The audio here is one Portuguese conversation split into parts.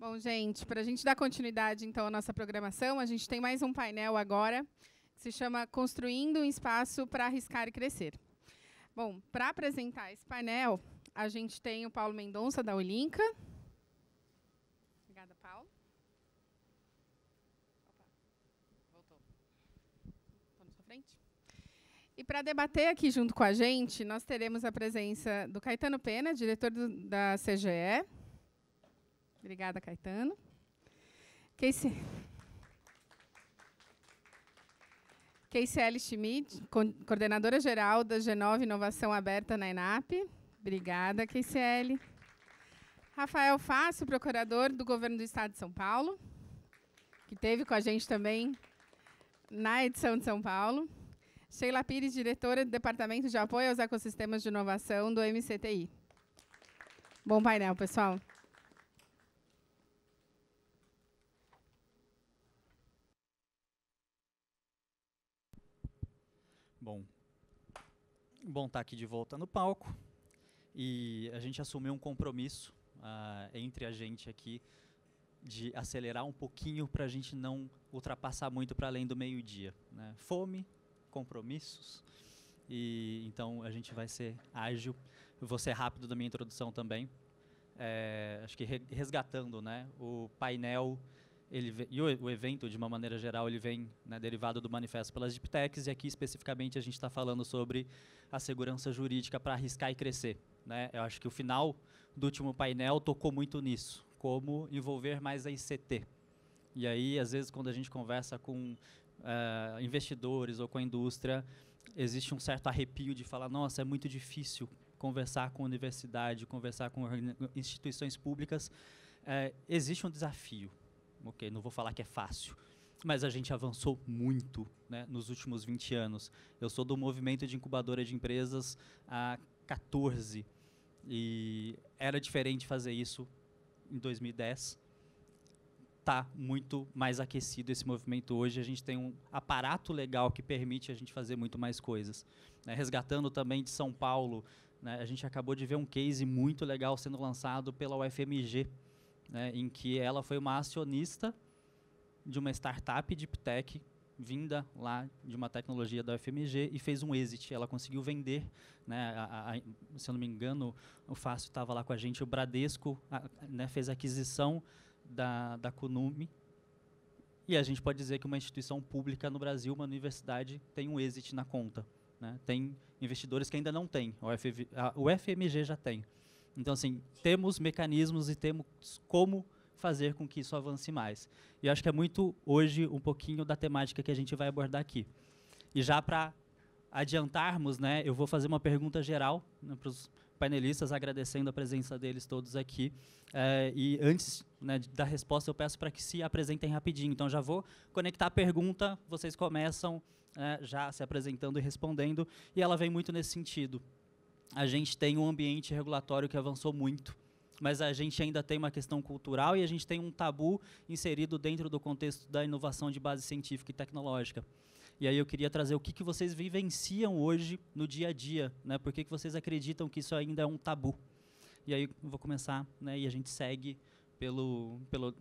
Bom, gente, para a gente dar continuidade, então, à nossa programação, a gente tem mais um painel agora, que se chama Construindo um Espaço para Arriscar e Crescer. Bom, para apresentar esse painel, a gente tem o Paulo Mendonça, da Olinca. Obrigada, Paulo. Opa, voltou. Estou na sua frente. E para debater aqui junto com a gente, nós teremos a presença do Caetano Pena, diretor da CGE. Obrigada, Caetano. Keiciele Schmidt, coordenadora-geral da G9 Inovação Aberta na ENAP. Obrigada, Keiciele. Rafael Fácio, procurador do Governo do Estado de São Paulo, que esteve com a gente também na edição de São Paulo. Sheila Pires, diretora do Departamento de Apoio aos Ecossistemas de Inovação do MCTI. Bom painel, pessoal. Bom estar aqui de volta no palco, e a gente assumiu um compromisso entre a gente aqui de acelerar um pouquinho para a gente não ultrapassar muito para além do meio-dia, né? Fome, compromissos, e então a gente vai ser ágil. Eu vou ser rápido da minha introdução também. Acho que resgatando, né, o painel e o evento, de uma maneira geral, ele vem, né, derivado do Manifesto pelas Deep Techs, e aqui especificamente a gente está falando sobre a segurança jurídica para arriscar e crescer, né? Eu acho que o final do último painel tocou muito nisso, como envolver mais a ICT. E aí, às vezes, quando a gente conversa com investidores ou com a indústria, existe um certo arrepio de falar, nossa, é muito difícil conversar com a universidade, conversar com instituições públicas. Existe um desafio. Ok, não vou falar que é fácil, mas a gente avançou muito, né, nos últimos 20 anos. Eu sou do movimento de incubadora de empresas há 14, e era diferente fazer isso em 2010. Está muito mais aquecido esse movimento hoje. A gente tem um aparato legal que permite a gente fazer muito mais coisas, né? Resgatando também de São Paulo, né, a gente acabou de ver um case muito legal sendo lançado pela UFMG, né, em que ela foi uma acionista de uma startup Deep Tech vinda lá de uma tecnologia da UFMG e fez um exit. Ela conseguiu vender, né, se eu não me engano, o Fácio estava lá com a gente, o Bradesco, né, fez a aquisição da Kunume, e a gente pode dizer que uma instituição pública no Brasil, uma universidade, tem um exit na conta, né? Tem investidores que ainda não têm, o UFMG já tem. Então, assim, temos mecanismos e temos como fazer com que isso avance mais. E eu acho que é muito, hoje, um pouquinho da temática que a gente vai abordar aqui. E já para adiantarmos, né, eu vou fazer uma pergunta geral, né, para os painelistas, agradecendo a presença deles todos aqui. E antes, né, da resposta, eu peço para que se apresentem rapidinho. Então, já vou conectar a pergunta, vocês começam já se apresentando e respondendo, e ela vem muito nesse sentido. A gente tem um ambiente regulatório que avançou muito, mas a gente ainda tem uma questão cultural e a gente tem um tabu inserido dentro do contexto da inovação de base científica e tecnológica. E aí eu queria trazer o que vocês vivenciam hoje no dia a dia, né? Por que vocês acreditam que isso ainda é um tabu? E aí eu vou começar, né, e a gente segue pela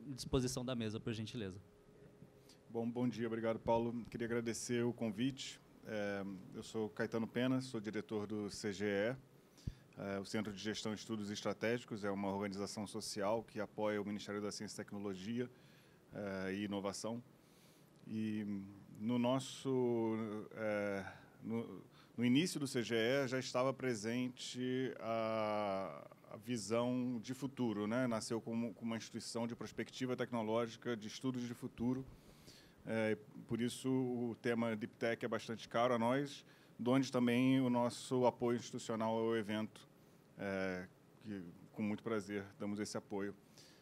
disposição da mesa, por gentileza. Bom dia, obrigado, Paulo. Queria agradecer o convite. Eu sou Caetano Pena, sou diretor do CGE, o Centro de Gestão de Estudos Estratégicos. É uma organização social que apoia o Ministério da Ciência e Tecnologia e Inovação. E no início do CGE já estava presente a visão de futuro, né? Nasceu como uma instituição de prospectiva tecnológica, de estudos de futuro. Por isso o tema Deep Tech é bastante caro a nós, de onde também o nosso apoio institucional ao evento, que com muito prazer damos esse apoio.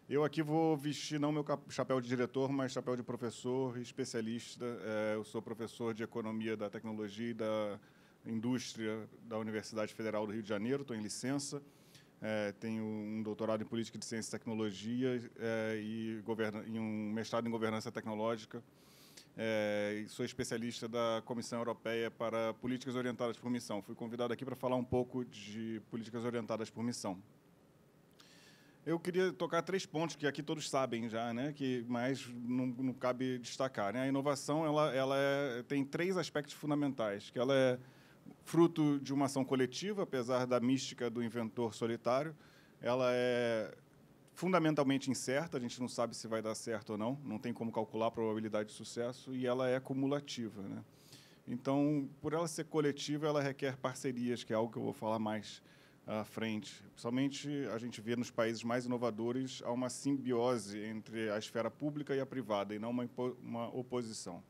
Eu aqui vou vestir não meu chapéu de diretor, mas chapéu de professor e especialista. Eu sou professor de Economia da Tecnologia e da Indústria da Universidade Federal do Rio de Janeiro, estou em licença. Tenho um doutorado em Política de Ciência e Tecnologia e um mestrado em Governança Tecnológica. Sou especialista da Comissão Europeia para Políticas Orientadas por Missão. Fui convidado aqui para falar um pouco de políticas orientadas por missão. Eu queria tocar 3 pontos que aqui todos sabem já, né, que mais não cabe destacar, né? A inovação tem 3 aspectos fundamentais, que ela é fruto de uma ação coletiva, apesar da mística do inventor solitário. Ela é fundamentalmente incerta, a gente não sabe se vai dar certo ou não tem como calcular a probabilidade de sucesso, e ela é cumulativa, né? Então, por ela ser coletiva, ela requer parcerias, que é algo que eu vou falar mais à frente. Principalmente, a gente vê nos países mais inovadores, há uma simbiose entre a esfera pública e a privada, e não uma oposição.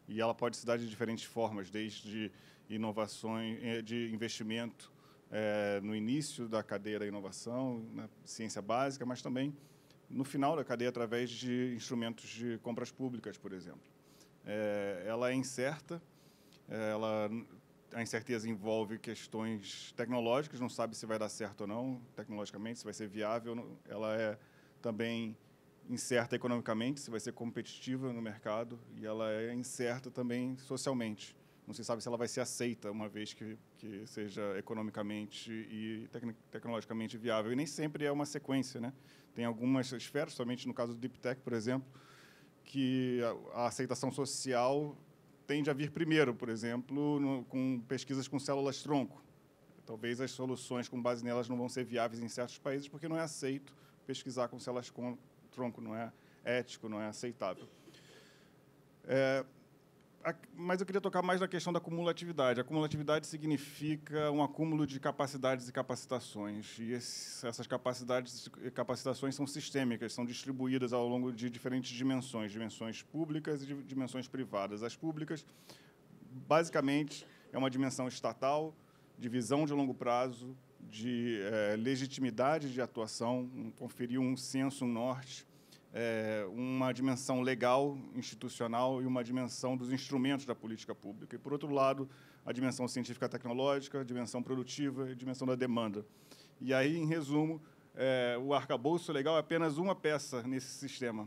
E ela pode se dar de diferentes formas, desde inovações, de investimento no início da cadeia da inovação, na ciência básica, mas também no final da cadeia, através de instrumentos de compras públicas, por exemplo. Ela é incerta, a incerteza envolve questões tecnológicas, não sabe se vai dar certo ou não, tecnologicamente, se vai ser viável. Ela é também incerta economicamente, se vai ser competitiva no mercado, e ela é incerta também socialmente. Não se sabe se ela vai ser aceita, uma vez que seja economicamente e tecnologicamente viável. E nem sempre é uma sequência, né? Tem algumas esferas, somente no caso do Deep Tech, por exemplo, que a aceitação social tende a vir primeiro, por exemplo, com pesquisas com células-tronco. Talvez as soluções com base nelas não vão ser viáveis em certos países, porque não é aceito pesquisar com células-tronco, não é ético, não é aceitável. Mas eu queria tocar mais na questão da cumulatividade. A cumulatividade significa um acúmulo de capacidades e capacitações. E essas capacidades e capacitações são sistêmicas, são distribuídas ao longo de diferentes dimensões públicas e dimensões privadas. As públicas, basicamente, é uma dimensão estatal, de visão de longo prazo, de legitimidade de atuação, conferir um senso, um norte, uma dimensão legal, institucional, e uma dimensão dos instrumentos da política pública. E, por outro lado, a dimensão científica-tecnológica, a dimensão produtiva e a dimensão da demanda. E aí, em resumo, o arcabouço legal é apenas uma peça nesse sistema.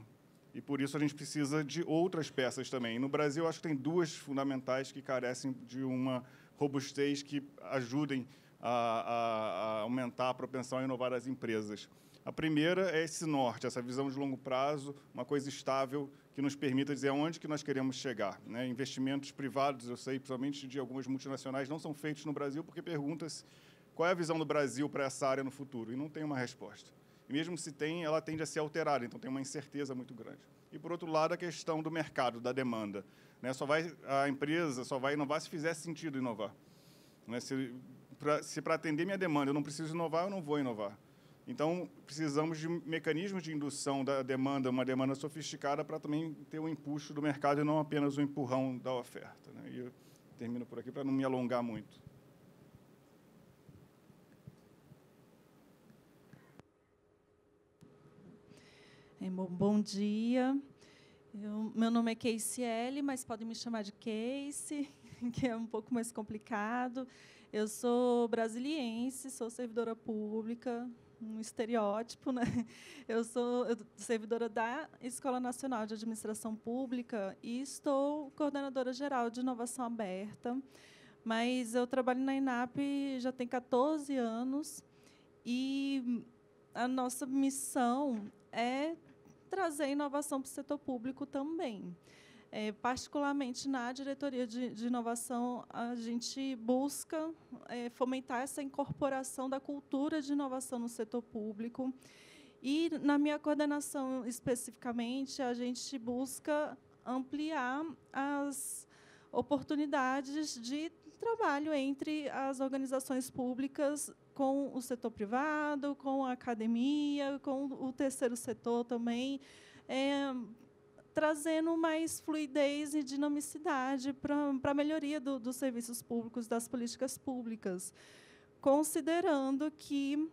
E, por isso, a gente precisa de outras peças também. E no Brasil, acho que tem 2 fundamentais que carecem de uma robustez que ajudem a aumentar a propensão a inovar das empresas. A primeira é esse norte, essa visão de longo prazo, uma coisa estável que nos permita dizer aonde que nós queremos chegar, né? Investimentos privados, eu sei, principalmente de algumas multinacionais, não são feitos no Brasil porque pergunta-se qual é a visão do Brasil para essa área no futuro, e não tem uma resposta. E mesmo se tem, ela tende a ser alterada, então tem uma incerteza muito grande. E, por outro lado, a questão do mercado, da demanda, né? A empresa só vai inovar se fizer sentido inovar, né? Se para atender minha demanda eu não preciso inovar, eu não vou inovar. Então, precisamos de mecanismos de indução da demanda, uma demanda sofisticada, para também ter o empuxo do mercado e não apenas o empurrão da oferta, né? E eu termino por aqui para não me alongar muito. Bom dia. Meu nome é Keiciele, mas podem me chamar de Keice, que é um pouco mais complicado. Eu sou brasiliense, sou servidora pública, um estereótipo, né? Eu sou servidora da Escola Nacional de Administração Pública e estou coordenadora geral de inovação aberta, mas eu trabalho na ENAP já tem 14 anos e a nossa missão é trazer inovação para o setor público também. Particularmente na diretoria de inovação, a gente busca fomentar essa incorporação da cultura de inovação no setor público. E, na minha coordenação, especificamente, a gente busca ampliar as oportunidades de trabalho entre as organizações públicas com o setor privado, com a academia, com o terceiro setor também, trazendo mais fluidez e dinamicidade para a melhoria dos serviços públicos, das políticas públicas, considerando que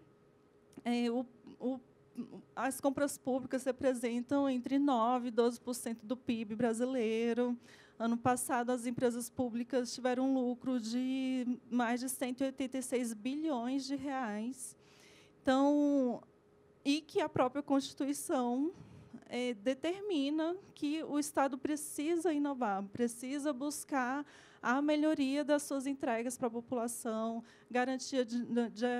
as compras públicas representam entre 9% e 12% do PIB brasileiro. Ano passado, as empresas públicas tiveram um lucro de mais de 186 bilhões de reais. Então, e que a própria Constituição determina que o Estado precisa inovar, precisa buscar a melhoria das suas entregas para a população, garantia de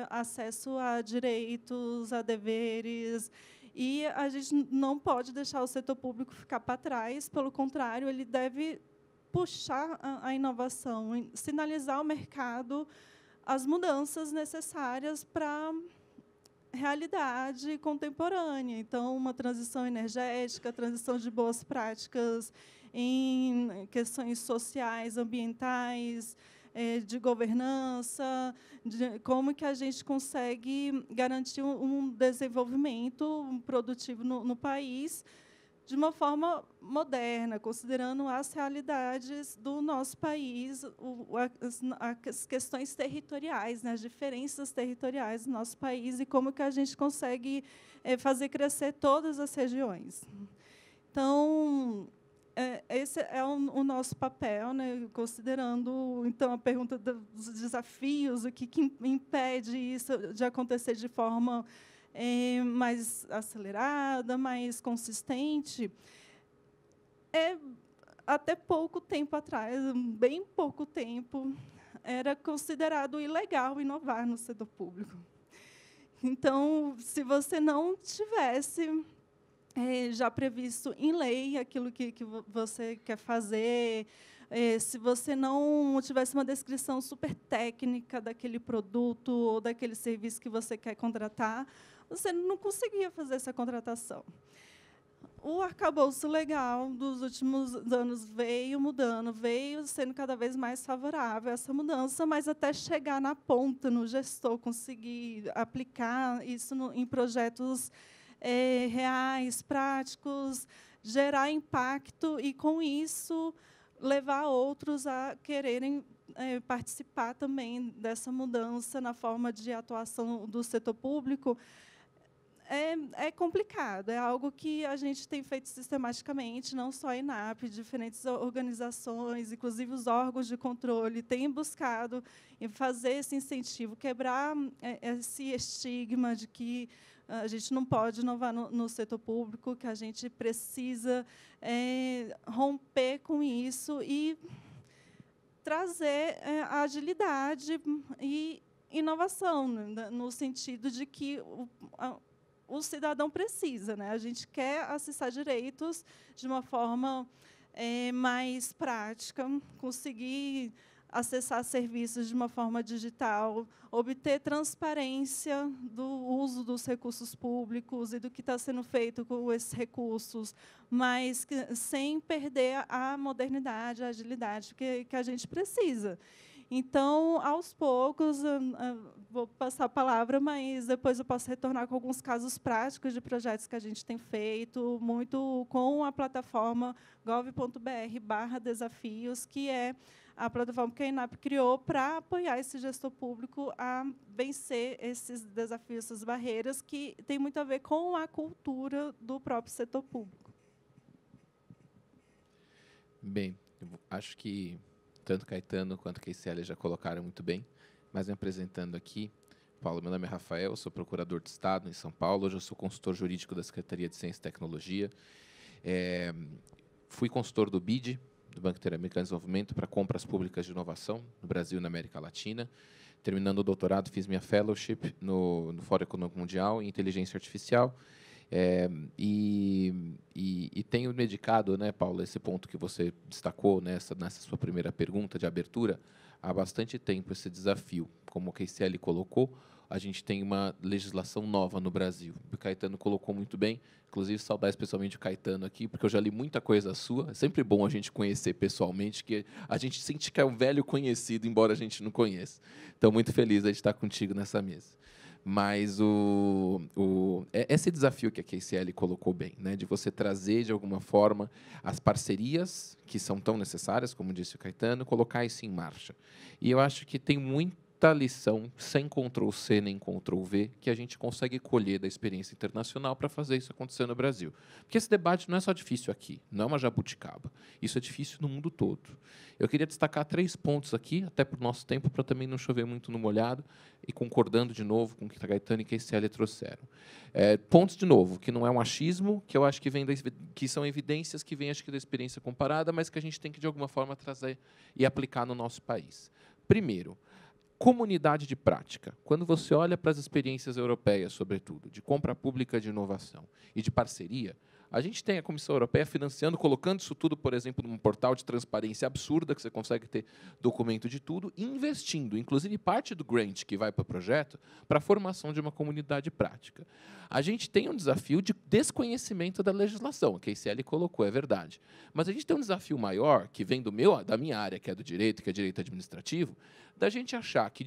acesso a direitos, a deveres. E a gente não pode deixar o setor público ficar para trás, pelo contrário, ele deve puxar a inovação, sinalizar ao mercado as mudanças necessárias para a realidade contemporânea. Então, uma transição energética, transição de boas práticas em questões sociais, ambientais, de governança, de como que a gente consegue garantir um desenvolvimento produtivo no país de uma forma moderna, considerando as realidades do nosso país, as questões territoriais, né, as diferenças territoriais do nosso país e como que a gente consegue fazer crescer todas as regiões. Então, esse é o nosso papel, né, considerando, então, a pergunta dos desafios, o que impede isso de acontecer de forma mais acelerada, mais consistente. Até pouco tempo atrás, bem pouco tempo, era considerado ilegal inovar no setor público. Então, se você não tivesse já previsto em lei aquilo que você quer fazer, se você não tivesse uma descrição super técnica daquele produto ou daquele serviço que você quer contratar, você não conseguia fazer essa contratação. O arcabouço legal dos últimos anos veio mudando, veio sendo cada vez mais favorável a essa mudança, mas até chegar na ponta, no gestor, conseguir aplicar isso em projetos reais, práticos, gerar impacto e, com isso, levar outros a quererem participar também dessa mudança na forma de atuação do setor público, é complicado. É algo que a gente tem feito sistematicamente, não só a ENAP, diferentes organizações, inclusive os órgãos de controle, têm buscado fazer esse incentivo, quebrar esse estigma de que a gente não pode inovar no setor público, que a gente precisa romper com isso e trazer agilidade e inovação, no sentido de que o cidadão precisa, né? A gente quer acessar direitos de uma forma mais prática, conseguir acessar serviços de uma forma digital, obter transparência do uso dos recursos públicos e do que está sendo feito com esses recursos, mas sem perder a modernidade, a agilidade que a gente precisa. Então, aos poucos, vou passar a palavra, mas depois eu posso retornar com alguns casos práticos de projetos que a gente tem feito, muito com a plataforma gov.br/desafios, que é a plataforma que a ENAP criou para apoiar esse gestor público a vencer esses desafios, essas barreiras, que tem muito a ver com a cultura do próprio setor público. Bem, eu acho que tanto Caetano quanto KCL já colocaram muito bem, mas me apresentando aqui, Paulo, meu nome é Rafael, sou procurador de Estado em São Paulo, hoje eu sou consultor jurídico da Secretaria de Ciência e Tecnologia, fui consultor do BID, do Banco Interamericano de Desenvolvimento, para compras públicas de inovação no Brasil e na América Latina. Terminando o doutorado, fiz minha fellowship no Fórum Econômico Mundial em Inteligência Artificial, e tenho dedicado, né, Paulo, esse ponto que você destacou nessa sua primeira pergunta de abertura, há bastante tempo esse desafio. Como o KCL colocou, a gente tem uma legislação nova no Brasil. O Caetano colocou muito bem, inclusive saudar especialmente o Caetano aqui, porque eu já li muita coisa sua. É sempre bom a gente conhecer pessoalmente, que a gente sente que é um velho conhecido, embora a gente não conheça. Então, muito feliz de estar contigo nessa mesa. Mas esse desafio que a KCL colocou bem, né, de você trazer, de alguma forma, as parcerias que são tão necessárias, como disse o Caetano, colocar isso em marcha. E eu acho que tem muita lição, sem Ctrl+C nem Ctrl+V, que a gente consegue colher da experiência internacional para fazer isso acontecer no Brasil. Porque esse debate não é só difícil aqui, não é uma jabuticaba. Isso é difícil no mundo todo. Eu queria destacar 3 pontos aqui, até por nosso tempo, para também não chover muito no molhado, e concordando de novo com o que a Gaetano e que a KCL trouxeram. Pontos, de novo, que não é um achismo, que eu acho que são evidências que vêm, acho que, da experiência comparada, mas que a gente tem que, de alguma forma, trazer e aplicar no nosso país. Primeiro, comunidade de prática. Quando você olha para as experiências europeias, sobretudo, de compra pública de inovação e de parceria, a gente tem a Comissão Europeia financiando, colocando isso tudo, por exemplo, num portal de transparência absurda, que você consegue ter documento de tudo, e investindo, inclusive, parte do grant que vai para o projeto, para a formação de uma comunidade prática. A gente tem um desafio de desconhecimento da legislação, que a KCL colocou, é verdade. Mas a gente tem um desafio maior, que vem da minha área, que é do direito, que é direito administrativo, da gente achar que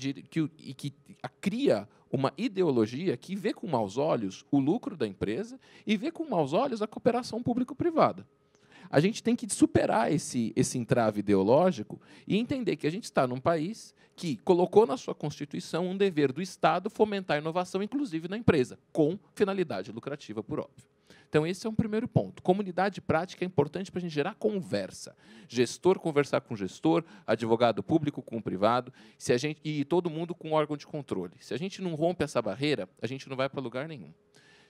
cria uma ideologia que vê com maus olhos o lucro da empresa e vê com maus olhos a cooperação público-privada. A gente tem que superar esse entrave ideológico e entender que a gente está num país que colocou na sua Constituição um dever do Estado fomentar a inovação, inclusive na empresa, com finalidade lucrativa, por óbvio. Então, esse é um primeiro ponto. Comunidade prática é importante para a gente gerar conversa. Gestor conversar com gestor, advogado público com o privado, e todo mundo com órgão de controle. Se a gente não rompe essa barreira, a gente não vai para lugar nenhum.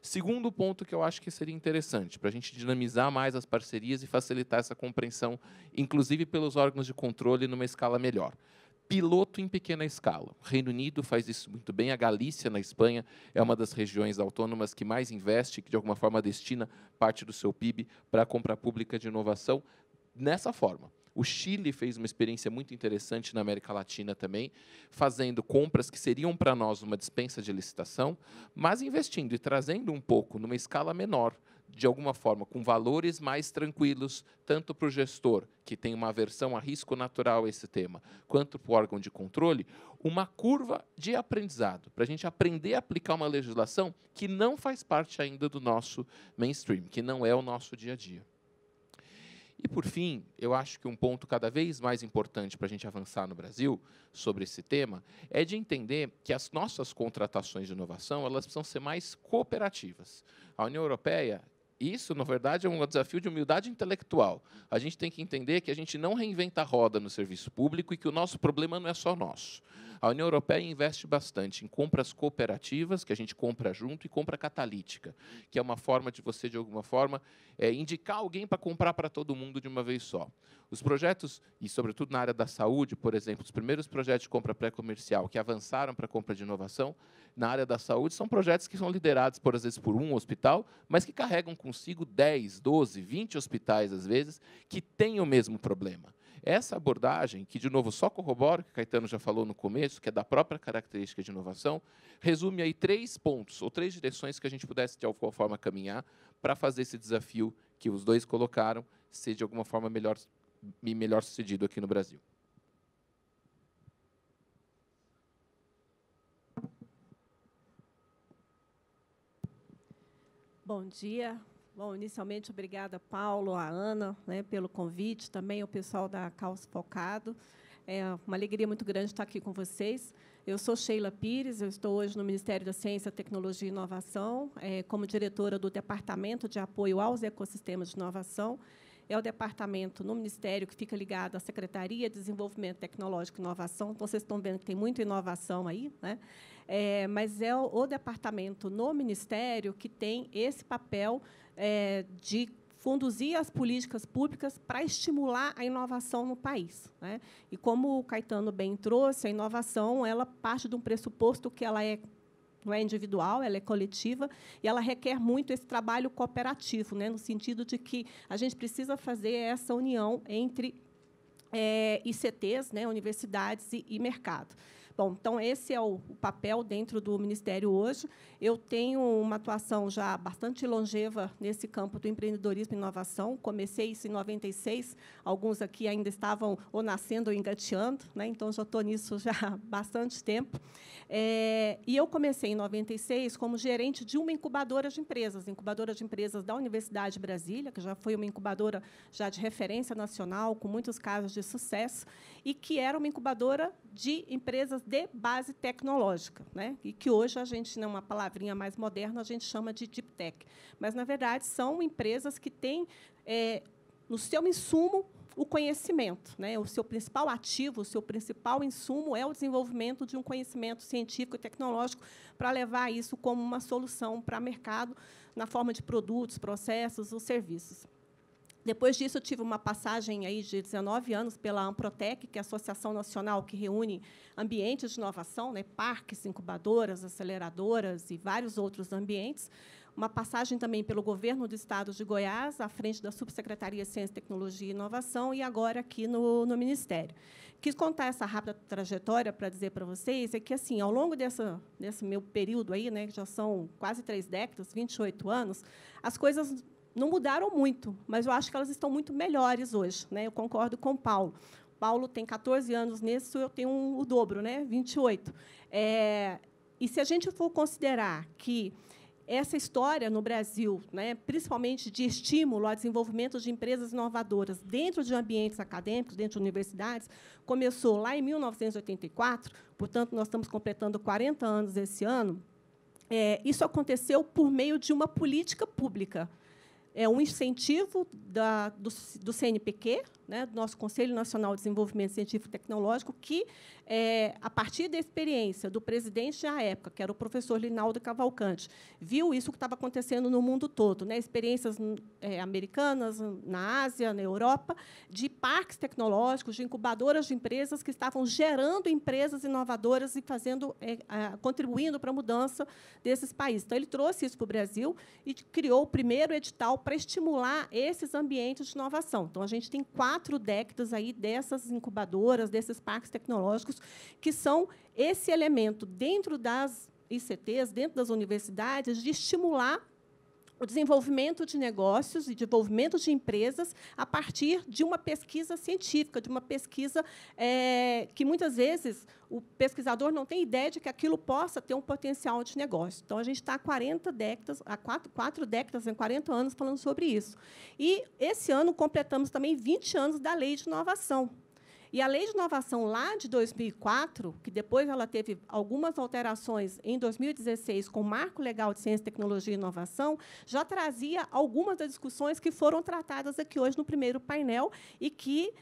Segundo ponto que eu acho que seria interessante, para a gente dinamizar mais as parcerias e facilitar essa compreensão, inclusive pelos órgãos de controle, numa escala melhor. Piloto em pequena escala. O Reino Unido faz isso muito bem. A Galícia, na Espanha, é uma das regiões autônomas que mais investe, que, de alguma forma, destina parte do seu PIB para a compra pública de inovação nessa forma. O Chile fez uma experiência muito interessante na América Latina também, fazendo compras que seriam para nós uma dispensa de licitação, mas investindo e trazendo um pouco, numa escala menor, de alguma forma, com valores mais tranquilos, tanto para o gestor, que tem uma aversão a risco natural a esse tema, quanto para o órgão de controle, uma curva de aprendizado, para a gente aprender a aplicar uma legislação que não faz parte ainda do nosso mainstream, que não é o nosso dia a dia. E, por fim, eu acho que um ponto cada vez mais importante para a gente avançar no Brasil sobre esse tema é de entender que as nossas contratações de inovação elas precisam ser mais cooperativas. A União Europeia, isso, na verdade, é um desafio de humildade intelectual. A gente tem que entender que a gente não reinventa a roda no serviço público e que o nosso problema não é só nosso. A União Europeia investe bastante em compras cooperativas, que a gente compra junto, e compra catalítica, que é uma forma de você, de alguma forma, indicar alguém para comprar para todo mundo de uma vez só. Os projetos, e sobretudo na área da saúde, por exemplo, os primeiros projetos de compra pré-comercial que avançaram para a compra de inovação, na área da saúde, são projetos que são liderados, às vezes, por um hospital, mas que carregam consigo 10, 12, 20 hospitais, às vezes, que têm o mesmo problema. Essa abordagem, que, de novo, só corrobora o que o Caetano já falou no começo, que é da própria característica de inovação, resume aí 3 pontos, ou 3 direções que a gente pudesse, de alguma forma, caminhar para fazer esse desafio que os dois colocaram ser, de alguma forma, melhor sucedido aqui no Brasil. Bom dia. Bom, inicialmente, obrigada, Paulo, a Ana, pelo convite, também ao pessoal da Caos Focado. É uma alegria muito grande estar aqui com vocês. Eu sou Sheila Pires, eu estou hoje no Ministério da Ciência, Tecnologia e Inovação, como diretora do Departamento de Apoio aos Ecossistemas de Inovação. É o departamento no Ministério que fica ligado à Secretaria de Desenvolvimento Tecnológico e Inovação. Então, vocês estão vendo que tem muita inovação aí, né? Mas é o departamento no Ministério que tem esse papel de conduzir as políticas públicas para estimular a inovação no país, né? E, como o Caetano bem trouxe, a inovação ela parte de um pressuposto que ela não é individual, ela é coletiva, e ela requer muito esse trabalho cooperativo, né, no sentido de que a gente precisa fazer essa união entre ICTs, né, universidades e mercado. Bom, então, esse é o papel dentro do Ministério hoje. Eu tenho uma atuação já bastante longeva nesse campo do empreendedorismo e inovação. Comecei isso em 96, alguns aqui ainda estavam ou nascendo ou engateando, né? Então, já estou nisso já há bastante tempo. E eu comecei em 96 como gerente de uma incubadora de empresas da Universidade de Brasília, que já foi uma incubadora já de referência nacional, com muitos casos de sucesso, e que era uma incubadora de empresas de base tecnológica, né? E que hoje a gente, numa palavrinha mais moderna, a gente chama de deep tech. Mas, na verdade, são empresas que têm, no seu insumo, o conhecimento, né? O seu principal ativo, o seu principal insumo é o desenvolvimento de um conhecimento científico e tecnológico para levar isso como uma solução para o mercado, na forma de produtos, processos ou serviços. Depois disso, eu tive uma passagem aí de 19 anos pela Amprotec, que é a associação nacional que reúne ambientes de inovação, né? Parques, incubadoras, aceleradoras e vários outros ambientes. Uma passagem também pelo governo do Estado de Goiás, à frente da Subsecretaria de Ciência, Tecnologia e Inovação, e agora aqui no Ministério. Quis contar essa rápida trajetória para dizer para vocês que, assim, ao longo desse meu período aí, né, que já são quase 3 décadas, 28 anos, as coisas não mudaram muito, mas eu acho que elas estão muito melhores hoje, né? Eu concordo com o Paulo. Paulo tem 14 anos nisso, eu tenho o dobro, né? 28. E se a gente for considerar que essa história no Brasil, né, principalmente de estímulo ao desenvolvimento de empresas inovadoras dentro de ambientes acadêmicos, dentro de universidades, começou lá em 1984, portanto, nós estamos completando 40 anos esse ano. Isso aconteceu por meio de uma política pública. É um incentivo do CNPq, né, do nosso Conselho Nacional de Desenvolvimento Científico e Tecnológico, que, a partir da experiência do presidente à época, que era o professor Linaldo Cavalcante, viu isso que estava acontecendo no mundo todo, né, experiências americanas, na Ásia, na Europa, de parques tecnológicos, de incubadoras de empresas que estavam gerando empresas inovadoras e contribuindo para a mudança desses países. Então, ele trouxe isso para o Brasil e criou o primeiro edital para estimular esses ambientes de inovação. Então, a gente tem 4 décadas aí dessas incubadoras, desses parques tecnológicos, que são esse elemento dentro das ICTs, dentro das universidades, de estimular o desenvolvimento de negócios e desenvolvimento de empresas a partir de uma pesquisa científica, de uma pesquisa que, muitas vezes, o pesquisador não tem ideia de que aquilo possa ter um potencial de negócio. Então, a gente está há 4 décadas, em 40 anos, falando sobre isso. E, esse ano, completamos também 20 anos da Lei de Inovação. E a Lei de Inovação, lá de 2004, que depois ela teve algumas alterações em 2016, com o Marco Legal de Ciência, Tecnologia e Inovação, já trazia algumas das discussões que foram tratadas aqui hoje no primeiro painel e que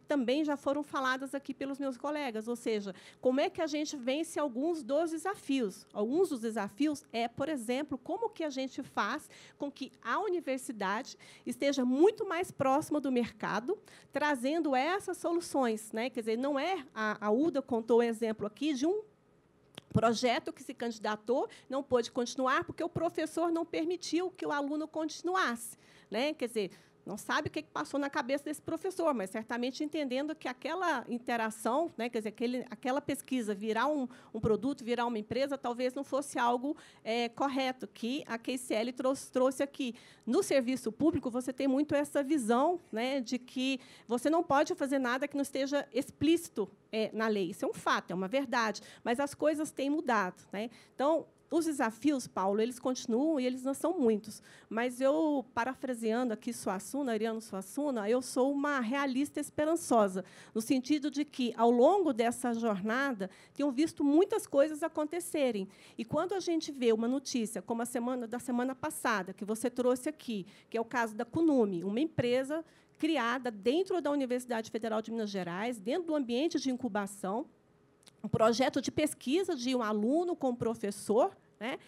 também já foram faladas aqui pelos meus colegas. Ou seja, como é que a gente vence alguns dos desafios? Alguns dos desafios por exemplo, como que a gente faz com que a universidade esteja muito mais próxima do mercado, trazendo essas soluções, né? Quer dizer, não a UDA contou um exemplo aqui de um projeto que se candidatou, não pôde continuar porque o professor não permitiu que o aluno continuasse, né? Quer dizer, não sabe o que passou na cabeça desse professor, mas certamente entendendo que aquela interação, né, quer dizer, aquela pesquisa virar um produto, virar uma empresa, talvez não fosse algo correto, que a KCL trouxe aqui. No serviço público, você tem muito essa visão, né, de que você não pode fazer nada que não esteja explícito na lei. Isso é um fato, é uma verdade, mas as coisas têm mudado, né? Então, os desafios, Paulo, eles continuam e eles não são muitos. Mas eu, parafraseando aqui Suassuna, Ariano Suassuna, eu sou uma realista esperançosa, no sentido de que, ao longo dessa jornada, tenho visto muitas coisas acontecerem. E, quando a gente vê uma notícia, como da semana passada, que você trouxe aqui, que é o caso da CUNUMI, uma empresa criada dentro da Universidade Federal de Minas Gerais, dentro do ambiente de incubação, um projeto de pesquisa de um aluno com um professor, né,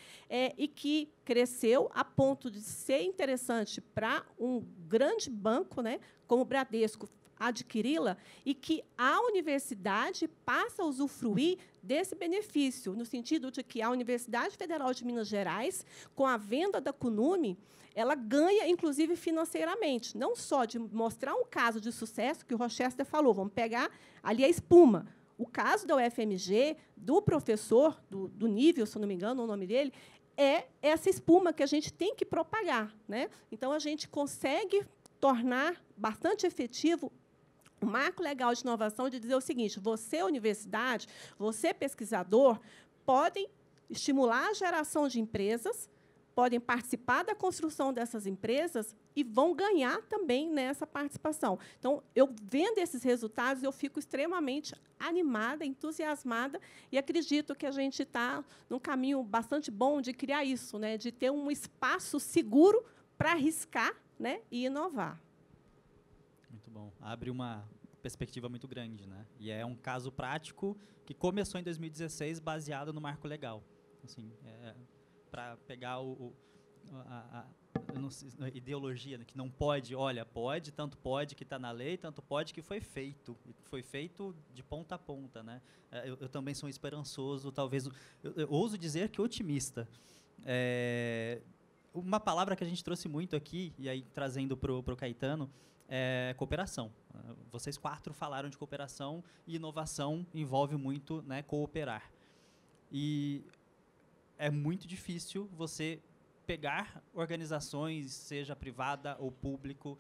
e que cresceu a ponto de ser interessante para um grande banco, né, como o Bradesco, adquiri-la, e que a universidade passa a usufruir desse benefício, no sentido de que a Universidade Federal de Minas Gerais, com a venda da CUNUMI, ela ganha, inclusive, financeiramente, não só de mostrar um caso de sucesso, que o Rochester falou, vamos pegar ali a espuma. O caso da UFMG, do professor, do Nível, se eu não me engano, o nome dele, é essa espuma que a gente tem que propagar, né? Então, a gente consegue tornar bastante efetivo o Marco Legal de Inovação de dizer o seguinte: você, universidade, você, pesquisador, podem estimular a geração de empresas, podem participar da construção dessas empresas e vão ganhar também nessa participação. Então, eu vendo esses resultados, eu fico extremamente animada, entusiasmada, e acredito que a gente está num caminho bastante bom de criar isso, né, de ter um espaço seguro para arriscar, né, e inovar. Muito bom. Abre uma perspectiva muito grande, né? E é um caso prático que começou em 2016 baseado no marco legal. Assim, para pegar a ideologia, né, que não pode, olha, pode, tanto pode que está na lei, tanto pode que foi feito. E foi feito de ponta a ponta, né? Eu também sou esperançoso, talvez, eu ouso dizer que otimista. Uma palavra que a gente trouxe muito aqui, e aí trazendo para o Caetano, é cooperação. Vocês 4 falaram de cooperação, e inovação envolve muito, né, cooperar. E é muito difícil você pegar organizações, seja privada ou público,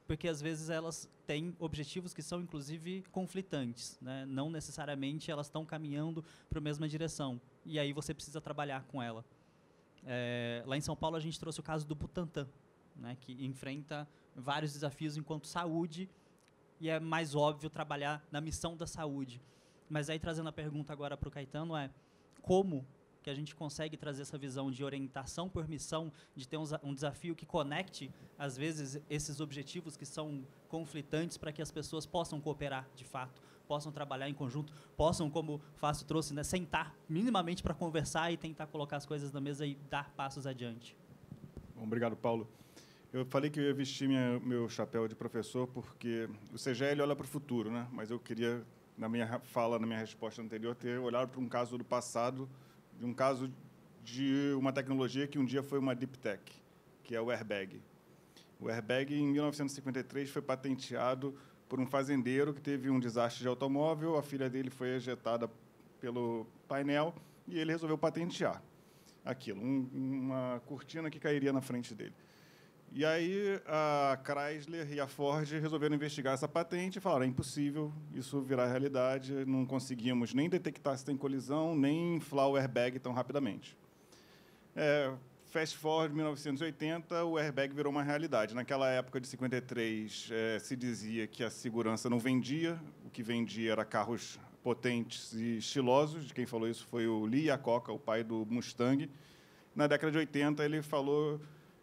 porque às vezes elas têm objetivos que são inclusive conflitantes, né? Não necessariamente elas estão caminhando para a mesma direção, e aí você precisa trabalhar com ela. Lá em São Paulo a gente trouxe o caso do Butantan, né, que enfrenta vários desafios enquanto saúde, e é mais óbvio trabalhar na missão da saúde. Mas aí, trazendo a pergunta agora para o Caetano, como que a gente consegue trazer essa visão de orientação por missão, de ter um desafio que conecte, às vezes, esses objetivos que são conflitantes, para que as pessoas possam cooperar, de fato, possam trabalhar em conjunto, possam, como o Fácio trouxe, né, sentar minimamente para conversar e tentar colocar as coisas na mesa e dar passos adiante. Bom, obrigado, Paulo. Eu falei que eu ia vestir meu chapéu de professor porque o CGE olha para o futuro, né? Mas eu queria, na minha resposta anterior, ter olhado para um caso do passado, de um caso de uma tecnologia que um dia foi uma deep tech, que é o airbag. O airbag, em 1953, foi patenteado por um fazendeiro que teve um desastre de automóvel, a filha dele foi ejetada pelo painel e ele resolveu patentear aquilo, uma cortina que cairia na frente dele. E aí a Chrysler e a Ford resolveram investigar essa patente e falaram: é impossível isso virar realidade, não conseguimos nem detectar se tem colisão, nem inflar o airbag tão rapidamente. Fast forward, 1980, o airbag virou uma realidade. Naquela época de 53, se dizia que a segurança não vendia, o que vendia era carros potentes e estilosos. Quem falou isso foi o Lee Iacocca, o pai do Mustang. Na década de 80, ele falou: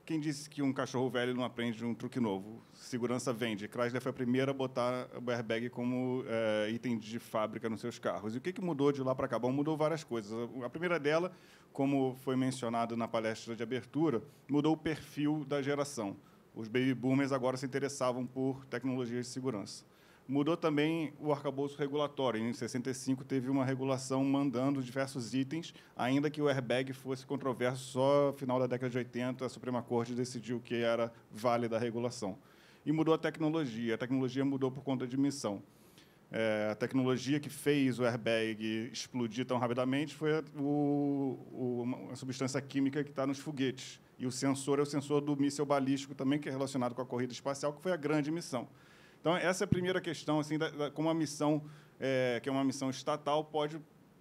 quem disse que um cachorro velho não aprende de um truque novo? Segurança vende. Chrysler foi a primeira a botar o airbag como item de fábrica nos seus carros. E o que mudou de lá para cá? Bom, mudou várias coisas. A primeira dela, como foi mencionado na palestra de abertura, mudou o perfil da geração. Os baby boomers agora se interessavam por tecnologias de segurança. Mudou também o arcabouço regulatório. Em 65, teve uma regulação mandando diversos itens, ainda que o airbag fosse controverso. Só no final da década de 80, a Suprema Corte decidiu que era válida a regulação. E mudou a tecnologia. A tecnologia mudou por conta de missão. A tecnologia que fez o airbag explodir tão rapidamente foi a substância química que está nos foguetes. E o sensor é o sensor do míssil balístico também, que é relacionado com a corrida espacial, que foi a grande missão. Então, essa é a primeira questão, assim, como a missão, que é uma missão estatal, pode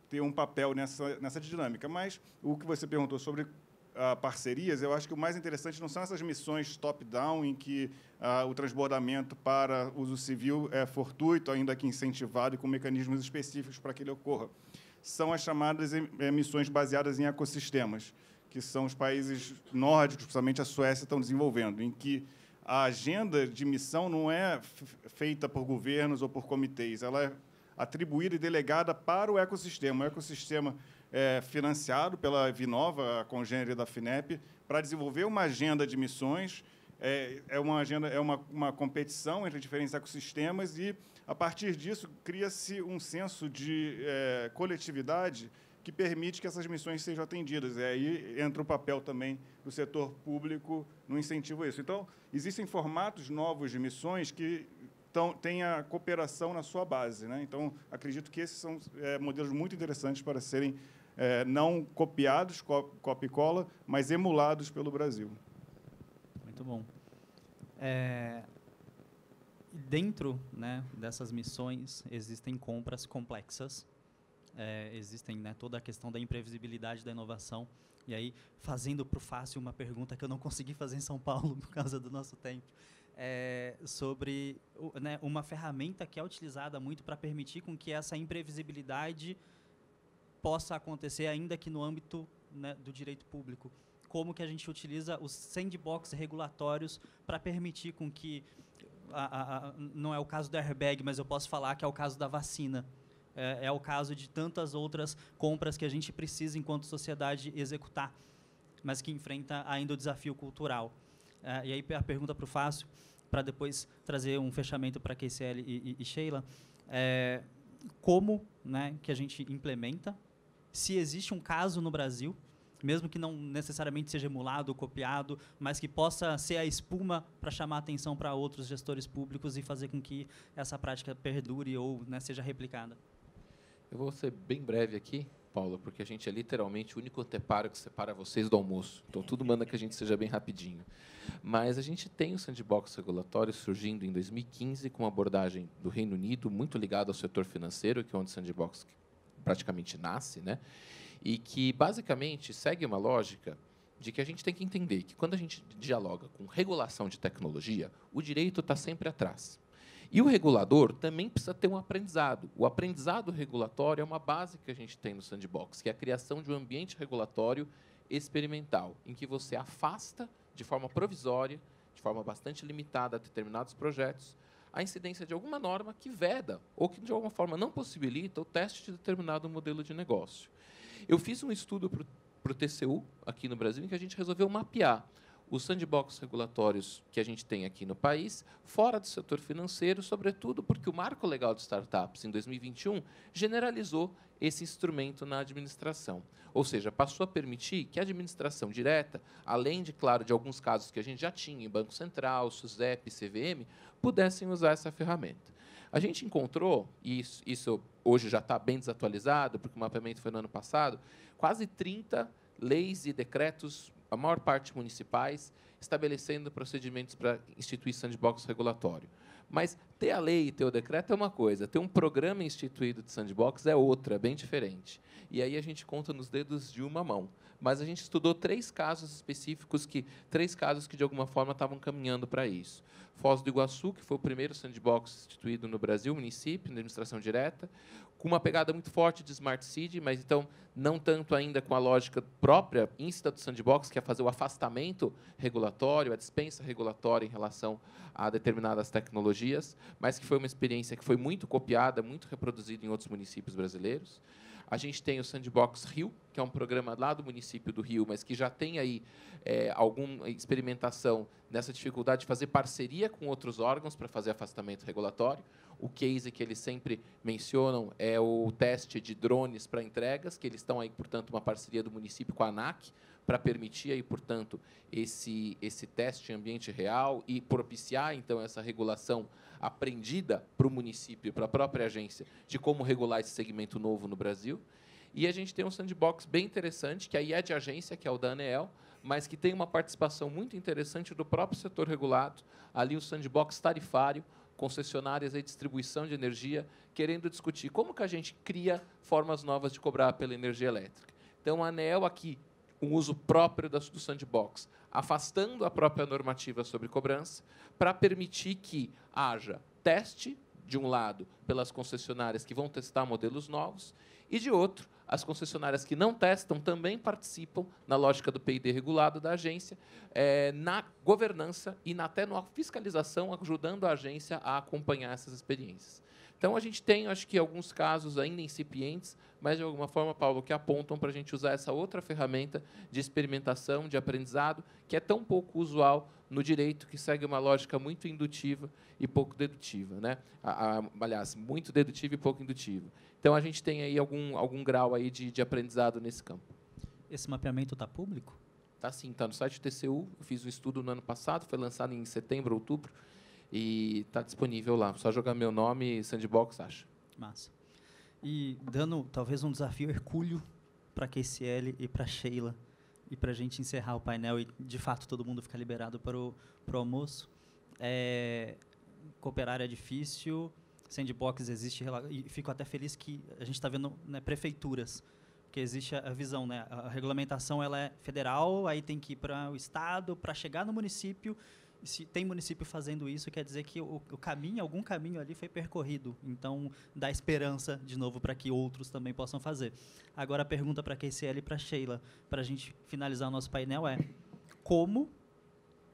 ter um papel nessa dinâmica. Mas o que você perguntou sobre parcerias, eu acho que o mais interessante não são essas missões top-down, em que o transbordamento para uso civil é fortuito, ainda que incentivado e com mecanismos específicos para que ele ocorra. São as chamadas missões baseadas em ecossistemas, que são os países nórdicos, principalmente a Suécia, estão desenvolvendo, em que a agenda de missão não é feita por governos ou por comitês, ela é atribuída e delegada para o ecossistema. O ecossistema é financiado pela Vinova, a congênere da FINEP, para desenvolver uma agenda de missões. Uma competição entre diferentes ecossistemas e, a partir disso, cria-se um senso de coletividade que permite que essas missões sejam atendidas. E aí entra o papel também do setor público no incentivo a isso. Então, existem formatos novos de missões que têm a cooperação na sua base, né? Então, acredito que esses são modelos muito interessantes para serem não copiados, copia e cola, mas emulados pelo Brasil. Muito bom. Dentro, né, dessas missões, existem compras complexas. Existem, né, toda a questão da imprevisibilidade da inovação. E aí, fazendo para o Fácil uma pergunta que eu não consegui fazer em São Paulo por causa do nosso tempo, sobre né, uma ferramenta que é utilizada muito para permitir com que essa imprevisibilidade possa acontecer, ainda que no âmbito, né, do direito público. Como que a gente utiliza os sandbox regulatórios para permitir com que, não é o caso do airbag, mas eu posso falar que é o caso da vacina, é o caso de tantas outras compras que a gente precisa, enquanto sociedade, executar, mas que enfrenta ainda o desafio cultural. E aí a pergunta para o Fácil, para depois trazer um fechamento para KCL e Sheila, como, né, que a gente implementa, se existe um caso no Brasil, mesmo que não necessariamente seja emulado ou copiado, mas que possa ser a espuma para chamar atenção para outros gestores públicos e fazer com que essa prática perdure ou, né, seja replicada. Eu vou ser bem breve aqui, Paulo, porque a gente é literalmente o único anteparo que separa vocês do almoço. Então, tudo manda que a gente seja bem rapidinho. Mas a gente tem o sandbox regulatório surgindo em 2015 com uma abordagem do Reino Unido, muito ligado ao setor financeiro, que é onde o sandbox praticamente nasce, né? E que, basicamente, segue uma lógica de que a gente tem que entender que, quando a gente dialoga com regulação de tecnologia, o direito está sempre atrás. E o regulador também precisa ter um aprendizado. O aprendizado regulatório é uma base que a gente tem no sandbox, que é a criação de um ambiente regulatório experimental, em que você afasta, de forma provisória, de forma bastante limitada a determinados projetos, a incidência de alguma norma que veda ou que, de alguma forma, não possibilita o teste de determinado modelo de negócio. Eu fiz um estudo para o TCU, aqui no Brasil, em que a gente resolveu mapear os sandbox regulatórios que a gente tem aqui no país, fora do setor financeiro, sobretudo porque o Marco Legal de Startups, em 2021, generalizou esse instrumento na administração. Ou seja, passou a permitir que a administração direta, além de, claro, de alguns casos que a gente já tinha em Banco Central, SUSEP, CVM, pudessem usar essa ferramenta. A gente encontrou, e isso hoje já está bem desatualizado, porque o mapeamento foi no ano passado, quase 30 leis e decretos, a maior parte municipais, estabelecendo procedimentos para instituir sandbox regulatório. Mas ter a lei e ter o decreto é uma coisa, ter um programa instituído de sandbox é outra, bem diferente. E aí a gente conta nos dedos de uma mão. Mas a gente estudou três casos específicos, que de alguma forma estavam caminhando para isso. Foz do Iguaçu, que foi o primeiro sandbox instituído no Brasil, município, na administração direta, com uma pegada muito forte de Smart City, mas então não tanto ainda com a lógica própria, íncita do sandbox, que é fazer o afastamento regulatório, a dispensa regulatória em relação a determinadas tecnologias, mas que foi uma experiência que foi muito copiada, muito reproduzida em outros municípios brasileiros. A gente tem o Sandbox Rio, que é um programa lá do município do Rio, mas que já tem aí alguma experimentação nessa dificuldade de fazer parceria com outros órgãos para fazer afastamento regulatório. O case que eles sempre mencionam é o teste de drones para entregas, que eles estão aí, portanto, uma parceria do município com a ANAC, para permitir aí, portanto, esse teste em ambiente real e propiciar, então, essa regulação aprendida para o município, para a própria agência, de como regular esse segmento novo no Brasil. E a gente tem um sandbox bem interessante, que aí é de agência, que é o da ANEEL, mas que tem uma participação muito interessante do próprio setor regulado, ali o sandbox tarifário, concessionárias e distribuição de energia, querendo discutir como que a gente cria formas novas de cobrar pela energia elétrica. Então, a ANEEL aqui, um uso próprio do sandbox, afastando a própria normativa sobre cobrança, para permitir que haja teste, de um lado, pelas concessionárias que vão testar modelos novos, e, de outro, as concessionárias que não testam também participam, na lógica do P&D regulado da agência, na governança e até na fiscalização, ajudando a agência a acompanhar essas experiências. Então, a gente tem, acho que, alguns casos ainda incipientes, mas, de alguma forma, Paulo, que apontam para a gente usar essa outra ferramenta de experimentação, de aprendizado, que é tão pouco usual no direito, que segue uma lógica muito indutiva e pouco dedutiva, né? Aliás, muito dedutiva e pouco indutiva. Então, a gente tem aí algum grau aí de aprendizado nesse campo. Esse mapeamento está público? Está sim, está no site do TCU. Eu fiz um estudo no ano passado, foi lançado em setembro, outubro, e está disponível lá. Só jogar meu nome, Sandbox, acha. Massa. E dando, talvez, um desafio hercúleo para a KCL e para a Sheila, e para a gente encerrar o painel e, de fato, todo mundo ficar liberado para o almoço. Cooperar é difícil, Sandbox existe, e fico até feliz que a gente está vendo, né, prefeituras, porque existe a visão, né? A regulamentação ela é federal, aí tem que ir para o estado, para chegar no município. E se tem município fazendo isso, quer dizer que o caminho, algum caminho ali foi percorrido. Então, dá esperança, de novo, para que outros também possam fazer. Agora, a pergunta para a KCL e para a Sheila, para a gente finalizar o nosso painel, é como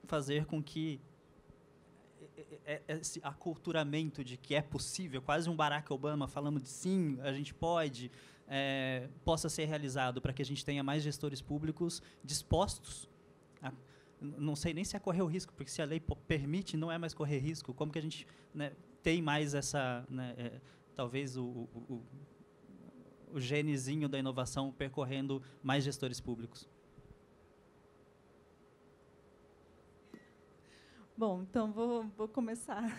fazer com que esse aculturamento de que é possível, quase um Barack Obama falando de sim, a gente pode, possa ser realizado para que a gente tenha mais gestores públicos dispostos a, não sei nem se é correr o risco, porque se a lei permite, não é mais correr risco. Como que a gente, né, tem mais essa, né, talvez o genezinho da inovação percorrendo mais gestores públicos? Bom, então vou começar.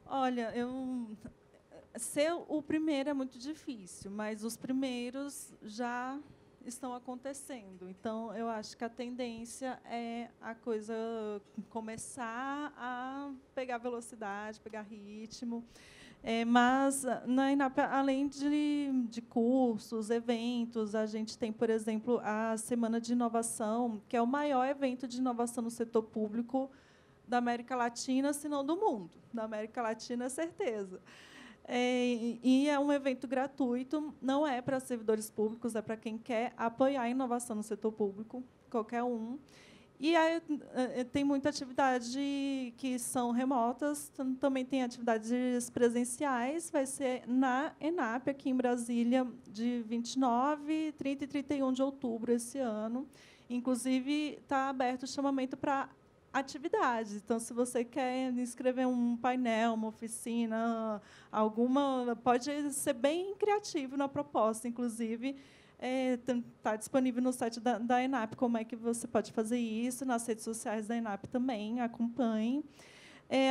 Olha, ser o primeiro é muito difícil, mas os primeiros já estão acontecendo. Então, eu acho que a tendência é a coisa começar a pegar velocidade, pegar ritmo. Mas, na INAP, além de cursos, eventos, a gente tem, por exemplo, a Semana de Inovação, que é o maior evento de inovação no setor público da América Latina, se não do mundo. Da América Latina, é certeza. E é um evento gratuito, não é para servidores públicos, é para quem quer apoiar a inovação no setor público, qualquer um. E aí, tem muita atividade que são remotas, também tem atividades presenciais, vai ser na ENAP, aqui em Brasília, de 29, 30 e 31 de outubro esse ano. Inclusive, está aberto o chamamento para atividades. Então, se você quer inscrever um painel, uma oficina, alguma, pode ser bem criativo na proposta, inclusive. Está disponível no site da ENAP como é que você pode fazer isso, nas redes sociais da ENAP também, acompanhe.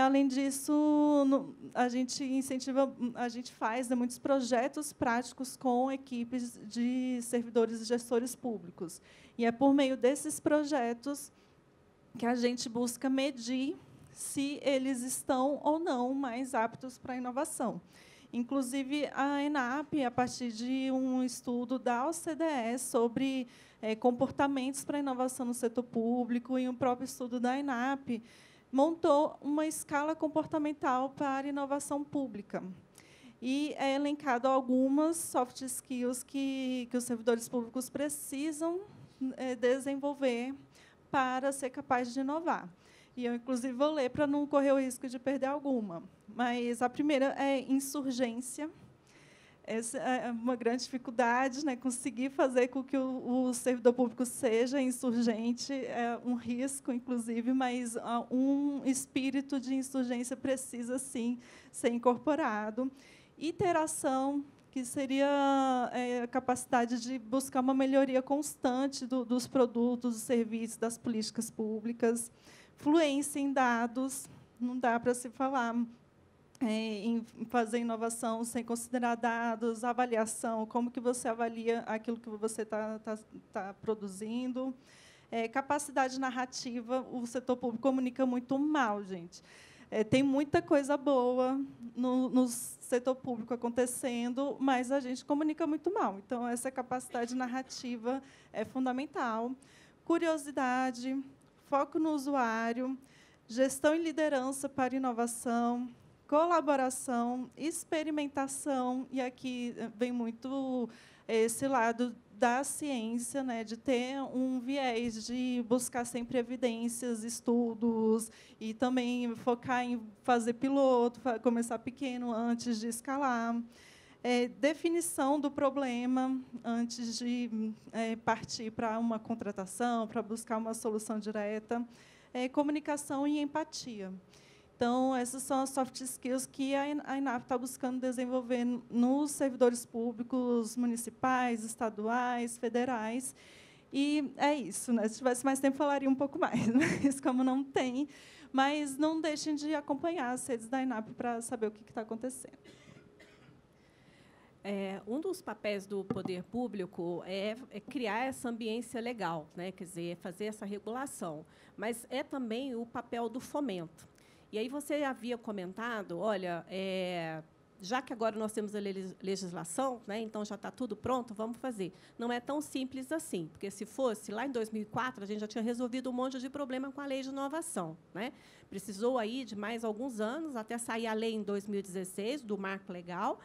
Além disso, a gente incentiva, a gente faz muitos projetos práticos com equipes de servidores e gestores públicos. E é por meio desses projetos que a gente busca medir se eles estão ou não mais aptos para a inovação. Inclusive, a ENAP, a partir de um estudo da OCDE sobre comportamentos para a inovação no setor público e um próprio estudo da ENAP, montou uma escala comportamental para a inovação pública. E é elencado algumas soft skills que os servidores públicos precisam desenvolver para ser capaz de inovar. E eu, inclusive, vou ler para não correr o risco de perder alguma. Mas a primeira é insurgência. Essa é uma grande dificuldade, né? Conseguir fazer com que o servidor público seja insurgente é um risco, inclusive, mas um espírito de insurgência precisa, sim, ser incorporado. Iteração, que seria a capacidade de buscar uma melhoria constante dos produtos, dos serviços, das políticas públicas. Fluência em dados, não dá para se falar em fazer inovação sem considerar dados, avaliação, como que você avalia aquilo que você está produzindo. Capacidade narrativa, o setor público comunica muito mal, gente. Tem muita coisa boa no setor público acontecendo, mas a gente comunica muito mal. Então, essa capacidade narrativa é fundamental. Curiosidade, foco no usuário, gestão e liderança para inovação, colaboração, experimentação, e aqui vem muito esse lado da ciência, né, de ter um viés de buscar sempre evidências, estudos, e também focar em fazer piloto, começar pequeno antes de escalar. Definição do problema antes de partir para uma contratação, para buscar uma solução direta. Comunicação e empatia. Então, essas são as soft skills que a ENAP está buscando desenvolver nos servidores públicos municipais, estaduais, federais. E é isso, né? Se tivesse mais tempo, falaria um pouco mais, mas como não tem. Mas não deixem de acompanhar as redes da ENAP para saber o que está acontecendo. Um dos papéis do poder público é criar essa ambiência legal, né? Quer dizer, fazer essa regulação. Mas é também o papel do fomento. E aí você havia comentado, olha, já que agora nós temos a legislação, né, então já está tudo pronto, vamos fazer. Não é tão simples assim, porque se fosse, lá em 2004, a gente já tinha resolvido um monte de problema com a lei de inovação, né? Precisou aí de mais alguns anos, até sair a lei em 2016, do marco legal.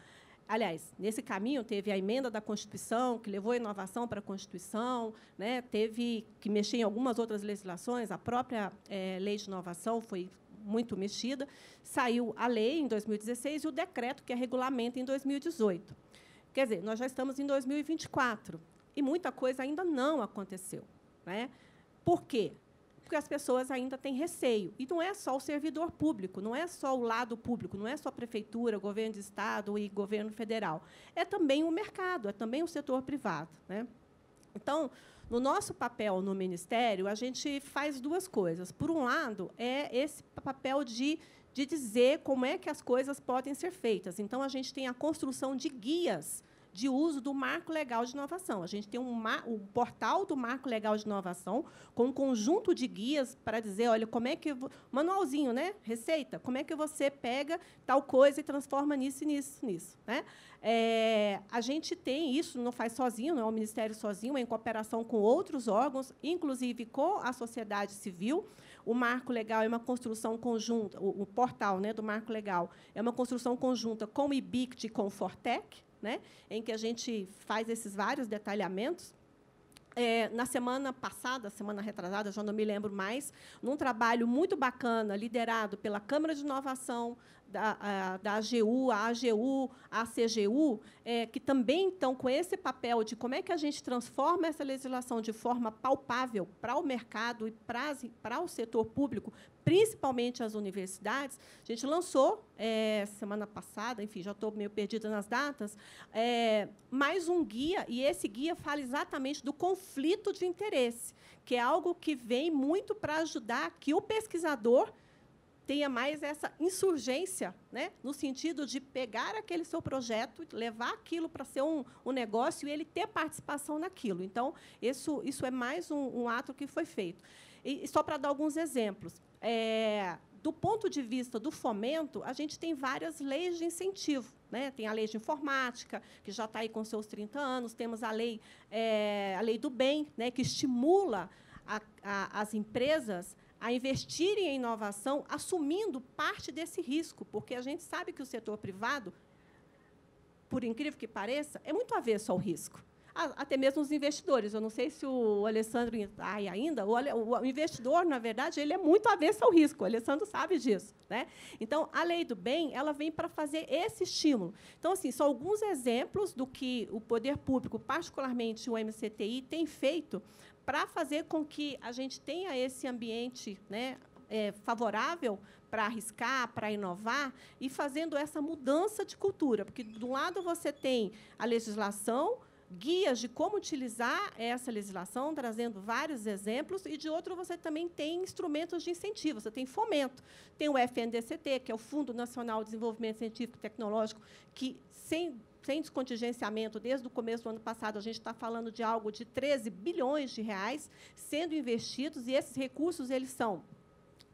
Aliás, nesse caminho, teve a emenda da Constituição, que levou a inovação para a Constituição, né? Teve que mexer em algumas outras legislações, a própria lei de inovação foi muito mexida, saiu a lei em 2016 e o decreto, que é regulamento, em 2018. Quer dizer, nós já estamos em 2024 e muita coisa ainda não aconteceu, né? Por quê? Porque as pessoas ainda têm receio. E não é só o servidor público, não é só o lado público, não é só a prefeitura, governo de estado e governo federal. É também o mercado, é também o setor privado, né? Então, no nosso papel no Ministério, a gente faz duas coisas. Por um lado, é esse papel de dizer como é que as coisas podem ser feitas. Então, a gente tem a construção de guias de uso do Marco Legal de Inovação. A gente tem um portal do Marco Legal de Inovação com um conjunto de guias para dizer, olha, como é que... Manualzinho, né? Receita. Como é que você pega tal coisa e transforma nisso, nisso, né? A gente tem isso, não faz sozinho, não é o Ministério sozinho, é em cooperação com outros órgãos, inclusive com a sociedade civil. O Marco Legal é uma construção conjunta, o portal, né, do Marco Legal é uma construção conjunta com o IBICT e com o Fortec, né, em que a gente faz esses vários detalhamentos. Na semana passada, semana retrasada, já não me lembro mais, num trabalho muito bacana, liderado pela Câmara de Inovação, da AGU, a AGU, a CGU, que também estão com esse papel de como é que a gente transforma essa legislação de forma palpável para o mercado e para o setor público, principalmente as universidades. A gente lançou, semana passada, enfim, já estou meio perdida nas datas, mais um guia, e esse guia fala exatamente do conflito de interesse, que é algo que vem muito para ajudar que o pesquisador tenha mais essa insurgência, né, no sentido de pegar aquele seu projeto, levar aquilo para ser um negócio e ele ter participação naquilo. Então, isso é mais um ato que foi feito. E só para dar alguns exemplos, do ponto de vista do fomento, a gente tem várias leis de incentivo, né? Tem a lei de informática, que já está aí com seus 30 anos, temos a lei do bem, né, que estimula as empresas a investirem em inovação, assumindo parte desse risco, porque a gente sabe que o setor privado, por incrível que pareça, é muito avesso ao risco. Até mesmo os investidores. Eu não sei se o Alessandro está aí ainda. O investidor, na verdade, ele é muito avesso ao risco. O Alessandro sabe disso, né? Então, a lei do bem, ela vem para fazer esse estímulo. Então, assim, são alguns exemplos do que o poder público, particularmente o MCTI, tem feito para fazer com que a gente tenha esse ambiente, né, favorável para arriscar, para inovar, e fazendo essa mudança de cultura. Porque, de um lado, você tem a legislação, guias de como utilizar essa legislação, trazendo vários exemplos, e, de outro, você também tem instrumentos de incentivo, você tem fomento. Tem o FNDCT, que é o Fundo Nacional de Desenvolvimento Científico e Tecnológico, que, sem descontingenciamento, desde o começo do ano passado, a gente está falando de algo de 13 bilhões de reais sendo investidos, e esses recursos eles são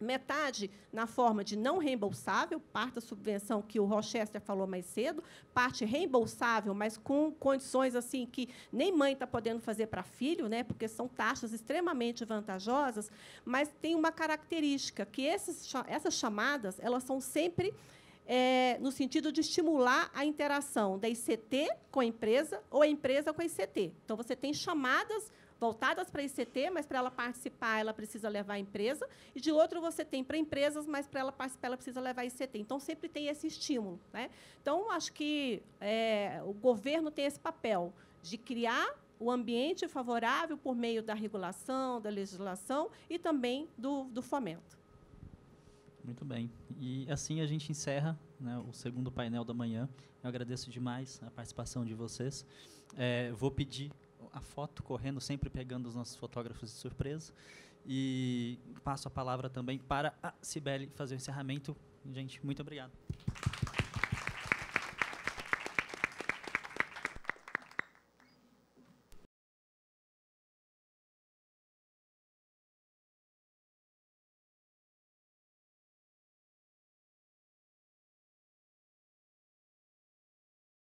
metade na forma de não reembolsável, parte da subvenção que o Rochester falou mais cedo, parte reembolsável, mas com condições assim que nem mãe está podendo fazer para filho, né, porque são taxas extremamente vantajosas, mas tem uma característica, que essas chamadas elas são sempre no sentido de estimular a interação da ICT com a empresa ou a empresa com a ICT. Então, você tem chamadas voltadas para a ICT, mas, para ela participar, ela precisa levar a empresa, e, de outro, você tem para empresas, mas, para ela participar, ela precisa levar a ICT. Então, sempre tem esse estímulo, né? Então, acho que o governo tem esse papel de criar o ambiente favorável por meio da regulação, da legislação e também do fomento. Muito bem. E assim a gente encerra, né, o segundo painel da manhã. Eu agradeço demais a participação de vocês. Vou pedir a foto correndo, sempre pegando os nossos fotógrafos de surpresa. E passo a palavra também para a Cibele fazer o encerramento. Gente, muito obrigado.